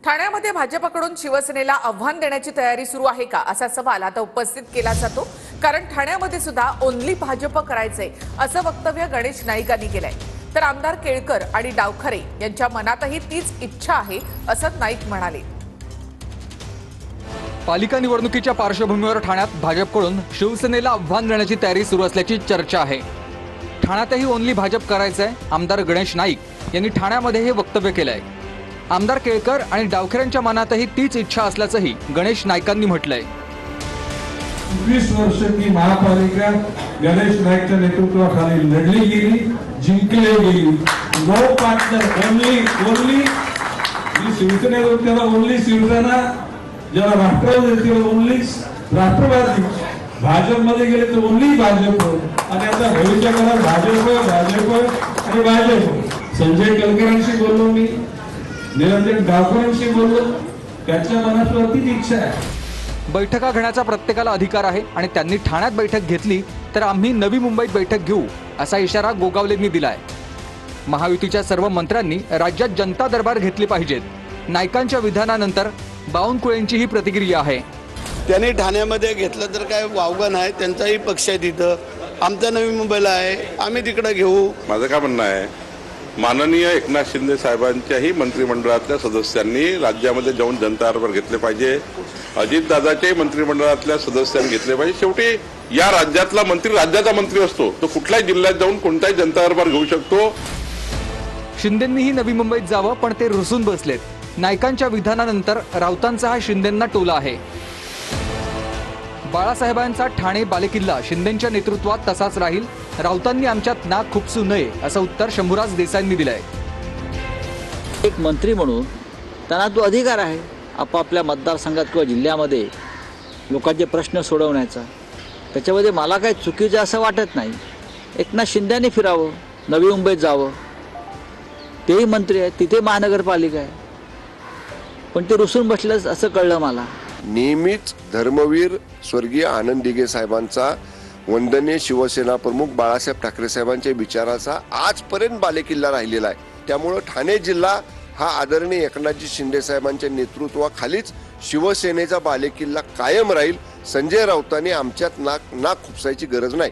ठाण्यामध्ये भाजपकडून शिवसेनेला आव्हान देण्याची तयारी सुरू आहे का असा सवाल आता उपस्थित केला जातो। कारण ठाण्यामध्ये सुद्धा ओनली भाजप करायचे असं वक्तव्य गणेश नाईकांनी केलंय। तर आमदार केळकर आणि डावखरे यांच्या मनातही तीच इच्छा आहे असं नाईक म्हणाले। पालिका निवडणुकीच्या पार्श्वभूमीवर ठाण्यात भाजपकडून शिवसेनेला आव्हान देण्याची तयारी सुरू असल्याची चर्चा आहे। ठाण्यातही ओनली भाजप करायचंय। आमदार गणेश नाईक यांनी ठाण्यामध्ये हे वक्तव्य केलंय। आमदार केळकर आणि डावखरेंच्या मनातही तीच इच्छा असल्याचंही गणेश नाईकांनी म्हटलंय। 20 वर्ष की महापालिका गणेश नाईकच्या नेतृत्वाखाली लढली गेली, जिंकली गेली। नो पार्टनर, ओनली शिवसेनेला ओनली शिवसेना, ज्याला राष्ट्रवादी ओनली राष्ट्रवादी, भाजपमध्ये गेले तर ओनली भाजप, आणि आता भविष्यकाळात भाजप आणि भाजप। संजय केळकरांशी बोललो, मी निरंजन डावकरांशी बोललो, त्यांच्या मनात इच्छा आहे। बैठका घेण्याचा प्रत्येकाला अधिकार आहे आणि त्यांनी ठाण्यात बैठक घेतली तर आम्ही नवी मुंबईत बैठक घेऊ असा इशारा गोगावलेंनी दिलाय। महायुतीच्या सर्व मंत्र्यांनी राज्यात जनता दरबार घेतली पाहिजेत। नाईकांच्या विधानानंतर बावनकुळेंची ही प्रतिक्रिया आहे। त्यांनी ठाण्यामध्ये घेतलं तर काय वावगं नाही, त्यांचाही पक्ष आहे तिथं, आमचा नवी मुंबईला आहे, आम्ही तिकडे घेऊ। माझं काय म्हणणं आहे, माननीय एकनाथ शिंदे साहेबांच्याही मंत्रिमंडळातल्या सदस्यांनी राज्यामध्ये जाऊन जनता दरबार घेतले पाहिजे। अजितदादाच्याही मंत्रिमंडळातल्या सदस्यांनी घेतले पाहिजे। शेवटी या राज्यातला मंत्री राज्याचा मंत्री असतो, तो कुठल्याही जिल्ह्यात जाऊन कोणताही जनता दरबार घेऊ शकतो। शिंदेंनीही नवी मुंबईत जावं पण ते रुसून बसलेत। नाईकांच्या विधानानंतर राऊतांचा हा शिंदेंना टोला आहे। बाळासाहेबांचा ठाणे बालेकिल्ला शिंदेंच्या नेतृत्वात तसाच राहील। राऊतांनी आमच्यात नाक खुपसू नये असं उत्तर शंभूराज देसाईंनी दिलंय। एक मंत्री म्हणून त्यांना तो अधिकार आहे आपापल्या मतदारसंघात किंवा जिल्ह्यामध्ये लोकांचे प्रश्न सोडवण्याचा। त्याच्यामध्ये मला काही चुकीचं असं वाटत नाही। एकनाथ शिंदेंनी फिरावं, नवी मुंबईत जावं, तेही मंत्री आहेत, तिथे महानगरपालिका आहे, पण ते रुसून बसलं असं कळलं मला। नेहमीच धर्मवीर स्वर्गीय आनंद दिघे साहेबांचा, वंदनीय शिवसेना प्रमुख बाळासाहेब ठाकरे साहेबांच्या विचाराचा आजपर्यंत बालेकिल्ला राहिलेला आहे। त्यामुळे ठाणे जिल्हा हा आदरणीय एकनाथजी शिंदे साहेबांच्या नेतृत्वाखालीच शिवसेनेचा बालेकिल्ला कायम राहील। संजय राऊतांनी आमच्यात नाक खुपसायची गरज नाही।